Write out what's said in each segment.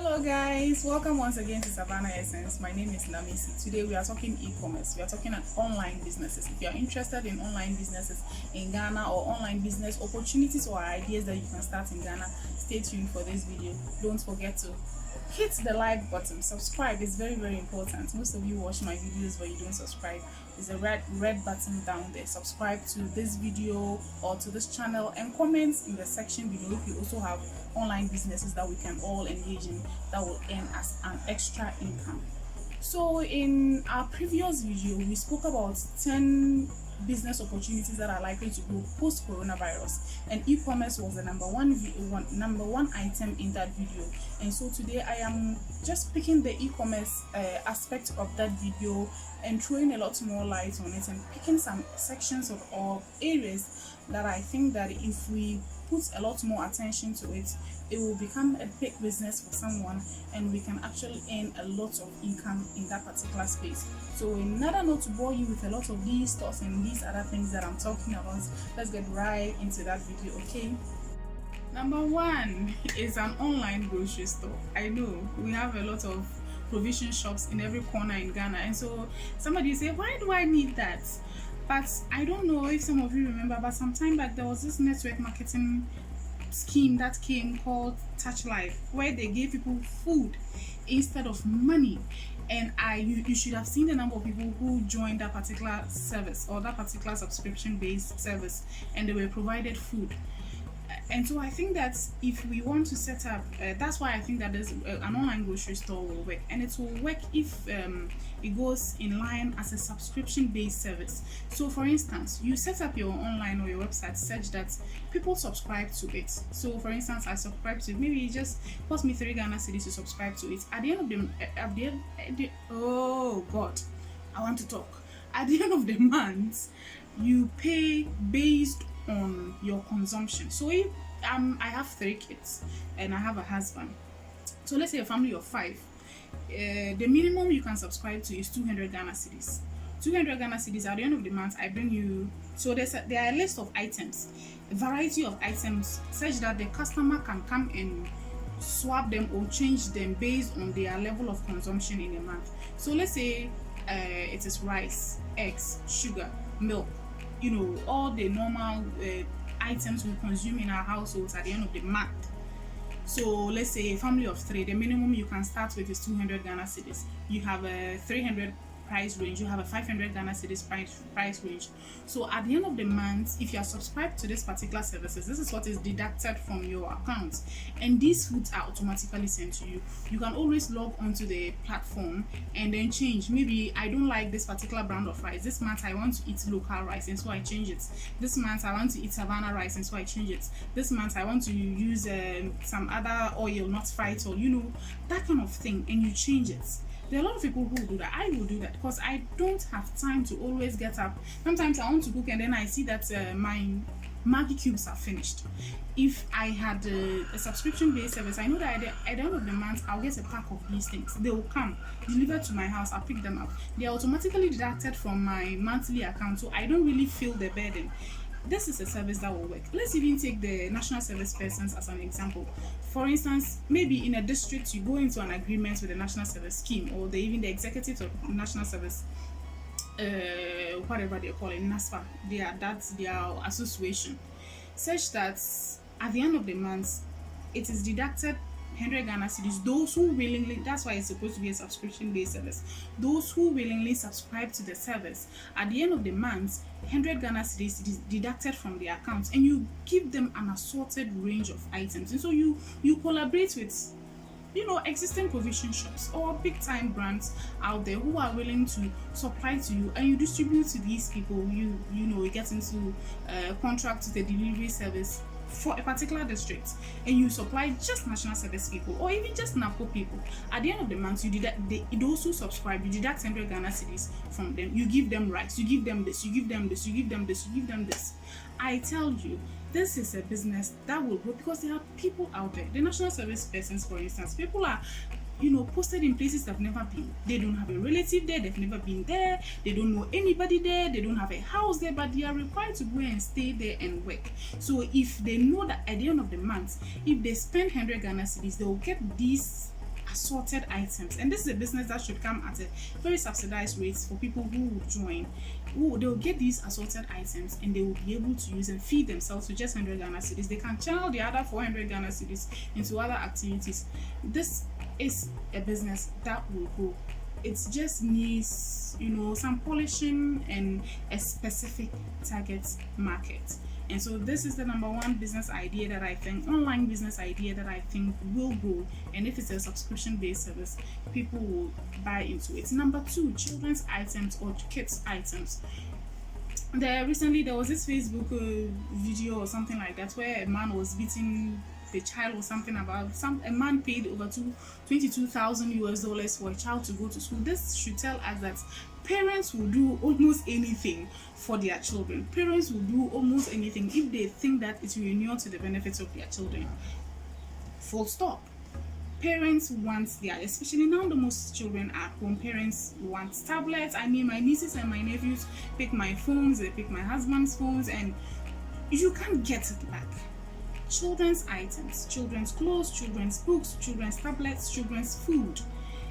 Hello guys, welcome once again to Savannah Essence. My name is Lamisi. Today we are talking e-commerce. We are talking at online businesses. If you are interested in online businesses in Ghana or online business opportunities or ideas that you can start in Ghana, stay tuned for this video. Don't forget to hit the like button. Subscribe is very important. Most of you watch my videos but you don't subscribe. There's a red button down there. Subscribe to this video or to this channel and comment in the section below if you also have online businesses that we can all engage in that will earn us an extra income. So in our previous video we spoke about 10 business opportunities that are likely to grow post coronavirus, and e-commerce was the number one item in that video. And so today I am just picking the e-commerce aspect of that video and throwing a lot more light on it and picking some sections or areas that I think that if we put a lot more attention to it, it will become a big business for someone and we can actually earn a lot of income in that particular space. So in order not to bore you with a lot of these thoughts and these other things that I'm talking about, let's get right into that video, okay? Number one is an online grocery store. I know we have a lot of provision shops in every corner in Ghana, and so somebody say, why do I need that? But I don't know if some of you remember, but some time back there was this network marketing scheme that came called Touch Life, where they gave people food instead of money. And you should have seen the number of people who joined that particular service or that particular subscription based service, and they were provided food. And so I think that if we want to set up, that's why I think that there's an online grocery store will work, and it will work if it goes in line as a subscription based service. So for instance, you set up your online or your website such that people subscribe to it. So for instance, I subscribe to it, maybe it just cost me 3 Ghana cedis to subscribe to it. At the end of oh god, I want to talk. At the end of the month, you pay based on your consumption. So if I have 3 kids and I have a husband, so let's say a family of 5, the minimum you can subscribe to is 200 Ghana cedis. 200 Ghana cedis. At the end of the month, I bring you, so there are a list of items, a variety of items, such that the customer can come and swap them or change them based on their level of consumption in a month. So let's say it is rice, eggs, sugar, milk, you know, all the normal items we consume in our households at the end of the month. So let's say a family of 3, the minimum you can start with is 200 Ghana cedis. You have a 300 price range, you have a 500 Ghana cedis price range. So at the end of the month, if you are subscribed to this particular services, this is what is deducted from your account, and these foods are automatically sent to you. You can always log onto the platform and then change. Maybe I don't like this particular brand of rice. This month I want to eat local rice, and so I change it. This month I want to eat Savannah rice, and so I change it. This month I want to use some other oil, not fried oil, you know, that kind of thing, and you change it. There are a lot of people who will do that. I will do that because I don't have time to always get up. Sometimes I want to cook and then I see that my Maggi cubes are finished. If I had a subscription based service, I know that at the end of the month I'll get a pack of these things. They will come delivered to my house. I'll pick them up. They are automatically deducted from my monthly account, so I don't really feel the burden. This is a service that will work. Let's even take the national service persons as an example. For instance, maybe in a district you go into an agreement with the national service scheme or even the executive of national service, whatever they call it, NASFA. That's their association, such that at the end of the month it is deducted 100 Ghana cedis. Those who willingly, that's why it's supposed to be a subscription based service, those who willingly subscribe to the service, at the end of the month 100 Ghana cedis is deducted from their accounts, and you give them an assorted range of items. And so you collaborate with, you know, existing provision shops or big time brands out there who are willing to supply to you, and you distribute to these people. You know, you get into contract with the delivery service for a particular district, and you supply just national service people or even just NAPO people. At the end of the month, you deduct those who subscribe, you deduct 100 Ghana cedis from them. You give them rice, you give them this, you give them this, you give them this, you give them this. I tell you, this is a business that will grow because there are people out there. The national service persons, for instance, people are, you know, posted in places they've never been. They don't have a relative there, they've never been there, they don't know anybody there, they don't have a house there, but they are required to go and stay there and work. So if they know that at the end of the month, if they spend 100 Ghana cedis, they will get these assorted items, and this is a business that should come at a very subsidized rates for people who would join. They will get these assorted items and they will be able to use and feed themselves with just 100 Ghana cedis. They can channel the other 400 Ghana cedis into other activities. This is a business that will go. It just needs, some polishing and a specific target market. And so this is the number one business idea that I think, online business idea that I think will go. And if it's a subscription-based service, people will buy into it. Number two, children's items or kids items. Recently there was this Facebook video or something like that where a man was beating the child or something about a man paid over $22,000 for a child to go to school. This should tell us that parents will do almost anything for their children. Parents will do almost anything if they think that it will inure to the benefits of their children. Full stop. Parents want especially now the most children are home, parents want tablets. I mean, my nieces and my nephews pick my phones, they pick my husband's phones, and you can't get it back. Children's items, children's clothes, children's books, children's tablets, children's food.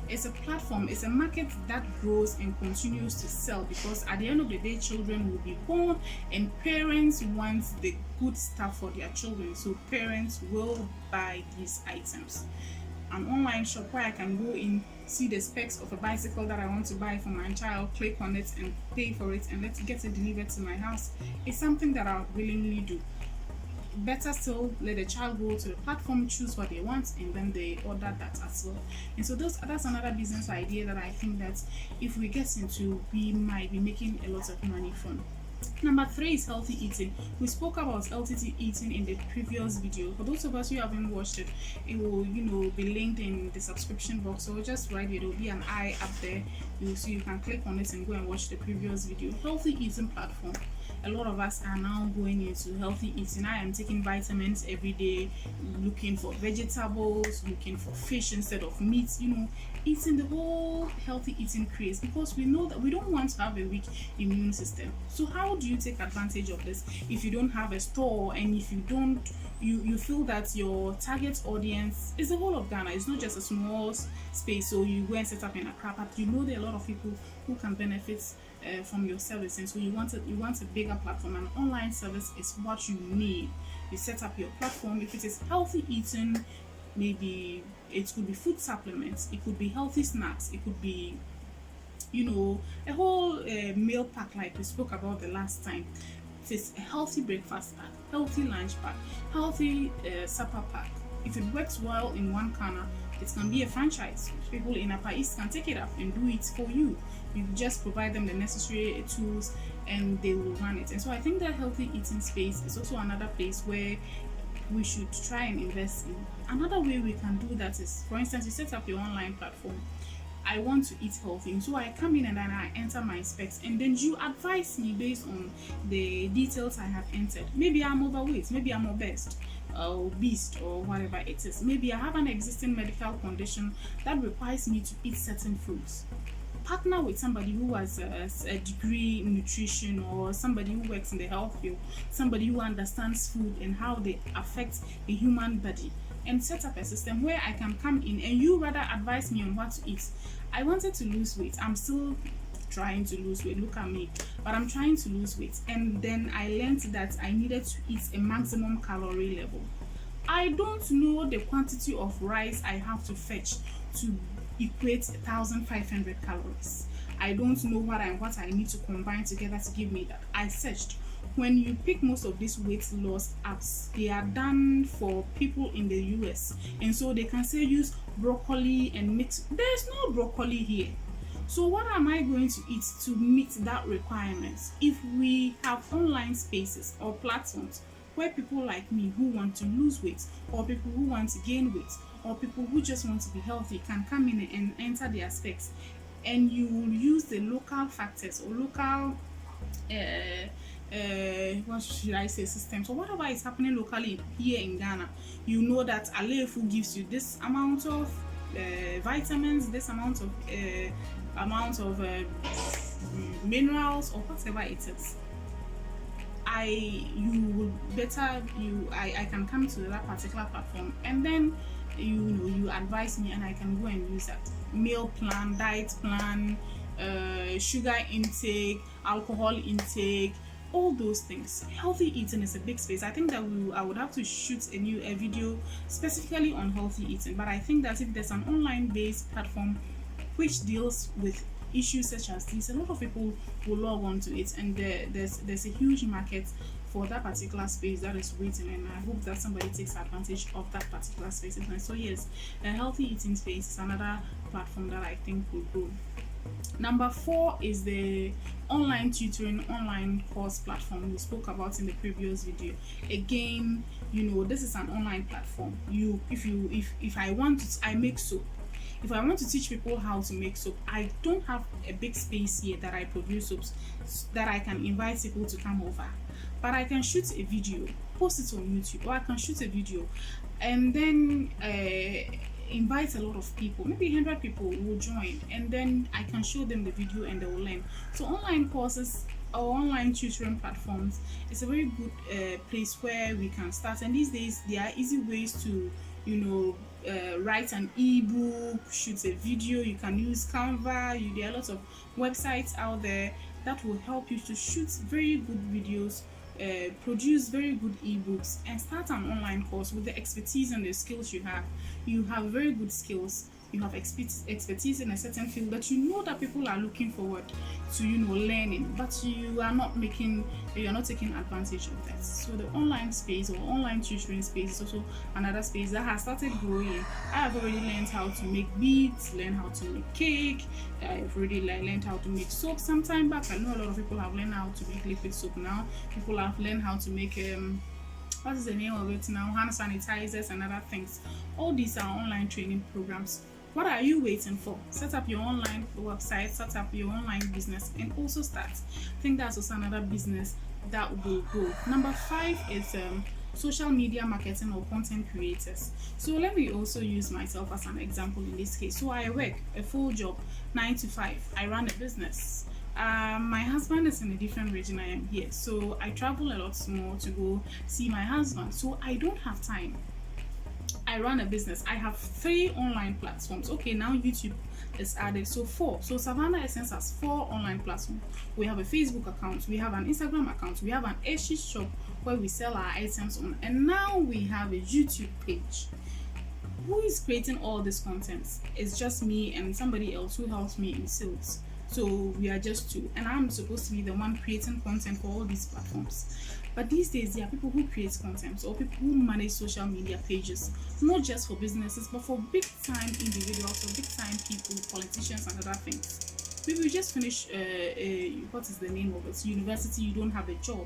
It's a platform, it's a market that grows and continues to sell, because at the end of the day, children will be born and parents want the good stuff for their children, so parents will buy these items. An online shop where I can go in, see the specs of a bicycle that I want to buy for my child, click on it and pay for it, and let's get it delivered to my house. It's something that I would willingly do. Better still, let the child go to the platform, choose what they want, and then they order that as well. And so that's another business idea that I think that if we get into, we might be making a lot of money from. Number three is healthy eating. We spoke about healthy eating in the previous video. For those of us who haven't watched it, it will be linked in the subscription box, so just right here, there will be an eye up there. You can click on it and go and watch the previous video. Healthy eating platform. A lot of us are now going into healthy eating. I am taking vitamins every day, looking for vegetables, looking for fish instead of meat, eating the whole healthy eating craze, because we know that we don't want to have a weak immune system. So how do you take advantage of this if you don't have a store, and if you don't, you feel that your target audience is the whole of Ghana? It's not just a small space, so you go and set up in Accra, but there are a lot of people who can benefit from your service, and so you want a bigger platform. An online service is what you need. You set up your platform. If it is healthy eating, maybe it could be food supplements, it could be healthy snacks, it could be a whole meal pack like we spoke about the last time. If it's a healthy breakfast pack, healthy lunch pack, healthy supper pack, if it works well in one corner, it can be a franchise. People in Upper East can take it up and do it for you. You just provide them the necessary tools and they will run it. And so I think that healthy eating space is also another place where we should try and invest in. Another way we can do that is, for instance, you set up your online platform. I want to eat healthy, so I come in and then I enter my specs, and then you advise me based on the details I have entered. Maybe I'm overweight, maybe I'm obese, or whatever it is. Maybe I have an existing medical condition that requires me to eat certain foods. Partner with somebody who has a degree in nutrition, or somebody who works in the health field, somebody who understands food and how they affect the human body, and set up a system where I can come in and you rather advise me on what to eat. I wanted to lose weight. I'm still trying to lose weight. Look at me. But I'm trying to lose weight. And then I learned that I needed to eat a maximum calorie level. I don't know the quantity of rice I have to fetch to equate 1,500 calories. I don't know what I need to combine together to give me that. I searched. When you pick most of these weight loss apps, they are done for people in the US, and so they can say use broccoli and mix. There's no broccoli here. So what am I going to eat to meet that requirement? If we have online spaces or platforms where people like me who want to lose weight, or people who want to gain weight, or people who just want to be healthy can come in and enter their specs, and you will use the local factors or local what should I say, systems, or whatever is happening locally here in Ghana. You know that Alefu gives you this amount of vitamins, this amount of minerals, or whatever it is. you will better I can come to that particular platform, and then you advise me, and I can go and use that meal plan, diet plan, sugar intake, alcohol intake, all those things. Healthy eating is a big space. I think that I would have to shoot a video specifically on healthy eating, but I think that if there's an online based platform which deals with issues such as this, a lot of people will log on to it, and there's a huge market for that particular space that is waiting, and I hope that somebody takes advantage of that particular space. And so yes, a healthy eating space is another platform that I think will grow. Number 4 is the online tutoring, online course platform we spoke about in the previous video. Again, this is an online platform. If I make soap. If I want to teach people how to make soap, I don't have a big space here that I produce soaps that I can invite people to come over. But I can shoot a video, post it on YouTube, or I can shoot a video and then invite a lot of people. Maybe 100 people will join, and then I can show them the video and they will learn. So online courses or online tutoring platforms is a very good place where we can start. And these days there are easy ways to write an ebook, shoot a video. You can use Canva. There are lots of websites out there that will help you to shoot very good videos, produce very good ebooks, and start an online course with the expertise and the skills you have. You have very good skills, you have expertise in a certain field that that people are looking forward to learning, but you are not taking advantage of that. So the online space or online tutoring space is also another space that has started growing. I have already learned how to make beads, learned how to make cake. I've already learned how to make soap some time back. I know a lot of people have learned how to make liquid soap now. People have learned how to make what is the name of it now, hand sanitizers and other things. All these are online training programs. What are you waiting for? Set up your online website, set up your online business, and also start. I think that's also another business that will grow. Number 5 is social media marketing or content creators. So let me also use myself as an example in this case. So I work a full job, 9 to 5. I run a business. My husband is in a different region. I am here, so I travel a lot more to go see my husband. So I don't have time. I run a business. I have 3 online platforms. Okay, now YouTube is added, so 4. So Savannah Essence has 4 online platforms. We have a Facebook account, we have an Instagram account, we have an Esty shop where we sell our items on, and now we have a YouTube page. Who is creating all this content? It's just me and somebody else who helps me in sales. So we are just 2, and I'm supposed to be the one creating content for all these platforms. But these days there are people who create content, or people who manage social media pages, not just for businesses but for big time individuals or big time people, politicians and other things. Maybe you just finished what is the name of it, university, you don't have a job,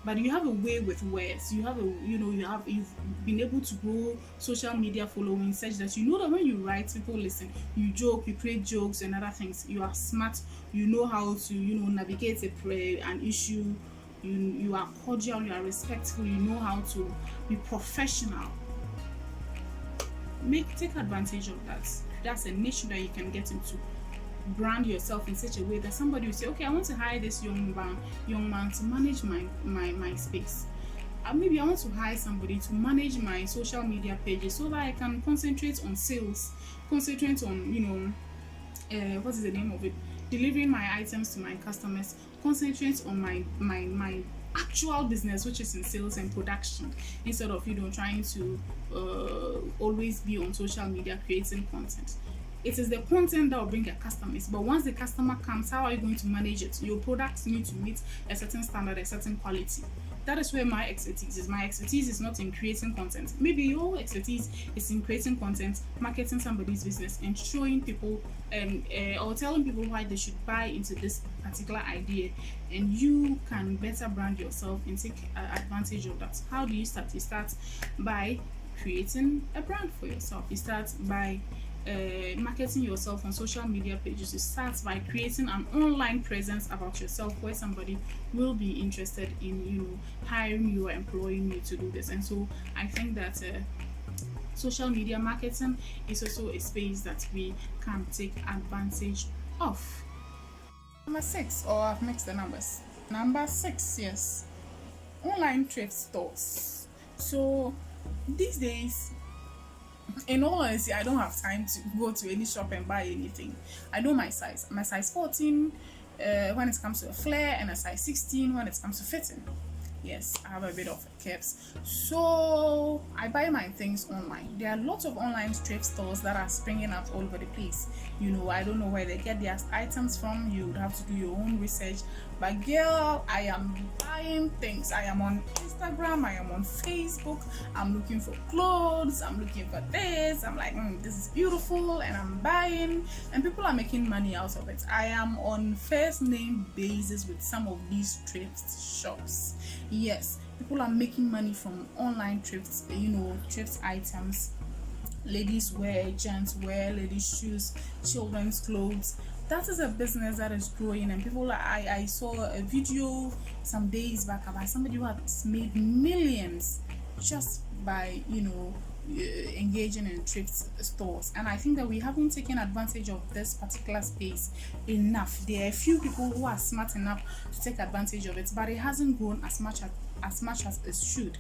but you have a way with words. You have you've been able to grow social media following such that that when you write, people listen. You joke, you create jokes and other things. You are smart. You know how to navigate an issue. You are cordial. You are respectful. You know how to be professional. Take advantage of that. That's a niche that you can get into. Brand yourself in such a way that somebody will say, okay, I want to hire this young man to manage my space. Maybe I want to hire somebody to manage my social media pages so that I can concentrate on sales, concentrate on what is the name of it, delivering my items to my customers, concentrate on my actual business, which is in sales and production, instead of trying to always be on social media creating content. It is the content that will bring your customers, but once the customer comes, how are you going to manage it? Your products need to meet a certain standard, a certain quality. That is where my expertise is. My expertise is not in creating content. Maybe your expertise is in creating content, marketing somebody's business, and showing people or telling people why they should buy into this particular idea. And you can better brand yourself and take advantage of that. How do you start? You start by creating a brand for yourself. You start by marketing yourself on social media pages. You start by creating an online presence about yourself where somebody will be interested in hiring you or employing you to do this. And so I think that social media marketing is also a space that we can take advantage of. Number 6, or I've mixed the numbers. Number 6, yes. online thrift stores. So these days, in all honesty, I don't have time to go to any shop and buy anything. I know my size. I'm a size 14 when it comes to a flare, and a size 16 when it comes to fitting. Yes, I have a bit of caps, so I buy my things online. There are lots of online thrift stores that are springing up all over the place. I don't know where they get their items from. You would have to do your own research, but girl, I am buying things. I am on Instagram, I am on Facebook, I'm looking for clothes, I'm looking for this. I'm like, this is beautiful, and I'm buying, and people are making money out of it. I am on first name basis with some of these thrift shops. Yes, people are making money from online thrifts, thrift items, ladies wear, gents wear, ladies shoes, children's clothes. That is a business that is growing, and I saw a video some days back about somebody who has made millions just by engaging in thrift stores. And I think that we haven't taken advantage of this particular space enough. There are a few people who are smart enough to take advantage of it, but it hasn't grown as much as it should.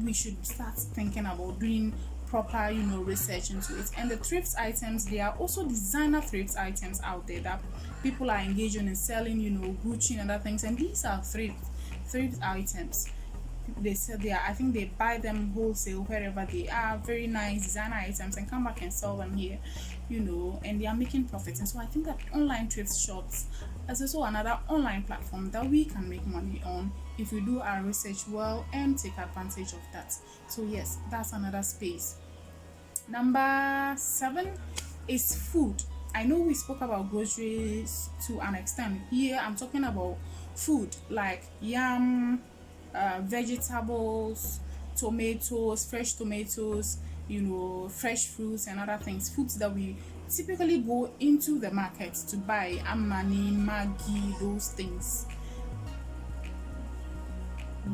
We should start thinking about doing proper research into it. And the thrift items, there are also designer thrift items out there that people are engaging in selling, Gucci and other things, and these are thrift items. They sell I think they buy them wholesale wherever they are, very nice designer items, and come back and sell them here, and they are making profits. And so I think that online thrift shops is also another online platform that we can make money on if we do our research well and take advantage of that. So yes, that's another space. Number 7 is food. I know we spoke about groceries to an extent. Here I'm talking about food like yam, vegetables, tomatoes, fresh tomatoes, fresh fruits and other things. Foods that we typically go into the market to buy, Amani, Maggi, those things.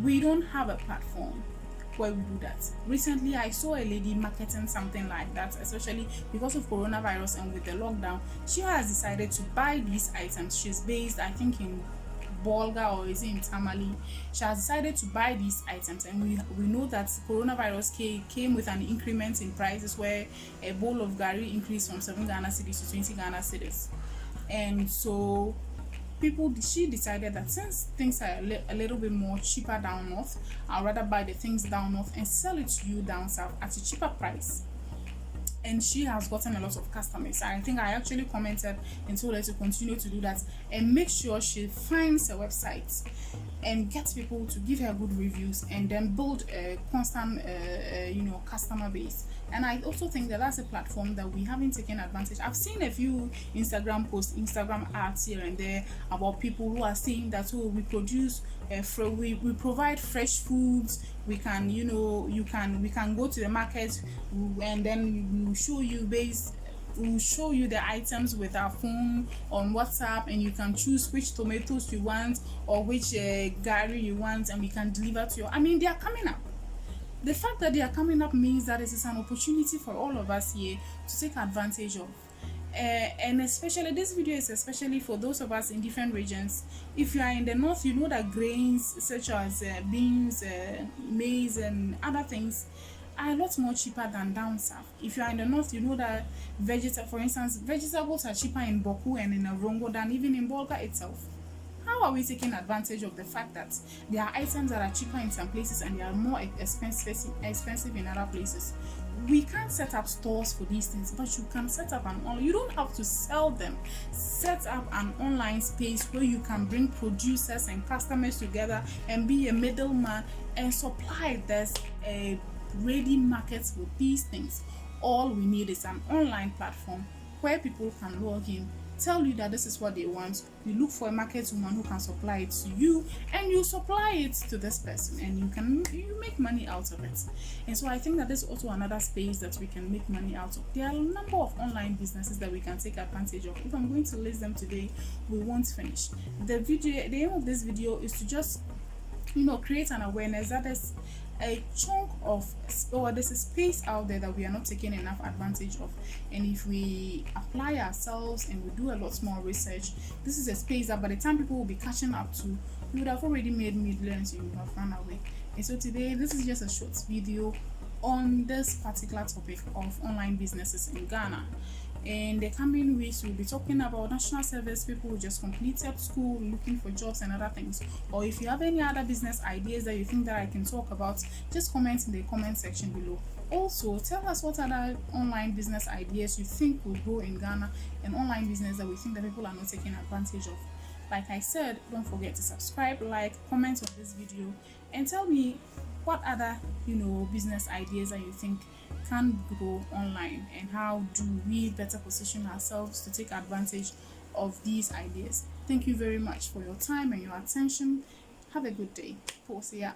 We don't have a platform where we do that. Recently I saw a lady marketing something like that, especially because of coronavirus and with the lockdown. She has decided to buy these items. She's based, I think, in Bolga, or is it in Tamale. She has decided to buy these items, and we know that coronavirus came with an increment in prices, where a bowl of gari increased from 7 Ghana cedis to 20 Ghana cedis. And so she decided that since things are a little bit more cheaper down north, I'd rather buy the things down north and sell it to you down south at a cheaper price. And she has gotten a lot of customers. I think I actually commented and told her to continue to do that, and make sure she finds a website and gets people to give her good reviews, and then build a constant customer base. And I also think that that's a platform that we haven't taken advantage. I've seen a few Instagram posts, Instagram ads here and there about people who are saying that, we produce we provide fresh foods. We can we can go to the market, and then we'll show you the items with our phone on WhatsApp, and you can choose which tomatoes you want or which gari you want, and we can deliver to you. They are coming up. The fact that they are coming up means that it is an opportunity for all of us here to take advantage of. And especially this video is especially for those of us in different regions. If you are in the north, you know that grains such as beans, maize and other things are a lot more cheaper than down south. If you are in the north, you know that for instance, vegetables are cheaper in Boku and in Avrongo than even in Bolga itself. How are we taking advantage of the fact that there are items that are cheaper in some places and they are more expensive in other places? We can't set up stores for these things, but you can set up you don't have to sell them. Set up an online space where you can bring producers and customers together and be a middleman and supply this ready markets with these things. All we need is an online platform where people can log in, tell you that this is what they want. You look for a market woman who can supply it to you, and you supply it to this person, and you make money out of it. And so I think that there's also another space that we can make money out of. There are a number of online businesses that we can take advantage of. If I'm going to list them today, we won't finish. The aim of this video is to just create an awareness that there's a chunk of, or there's a space out there that we are not taking enough advantage of. And if we apply ourselves and we do a lot more research, this is a space that by the time people will be catching up to, you would have already made millions, you would have run away. And so today, this is just a short video on this particular topic of online businesses in Ghana. In the coming weeks, we'll be talking about national service people who just completed school, looking for jobs and other things. Or if you have any other business ideas that you think that I can talk about, just comment in the comment section below. Also, tell us what other online business ideas you think will grow in Ghana, and online business that we think that people are not taking advantage of. Like I said, don't forget to subscribe, like, comment on this video, and tell me what other business ideas that you think can grow online, and how do we better position ourselves to take advantage of these ideas. Thank you very much for your time and your attention. Have a good day. Pause here.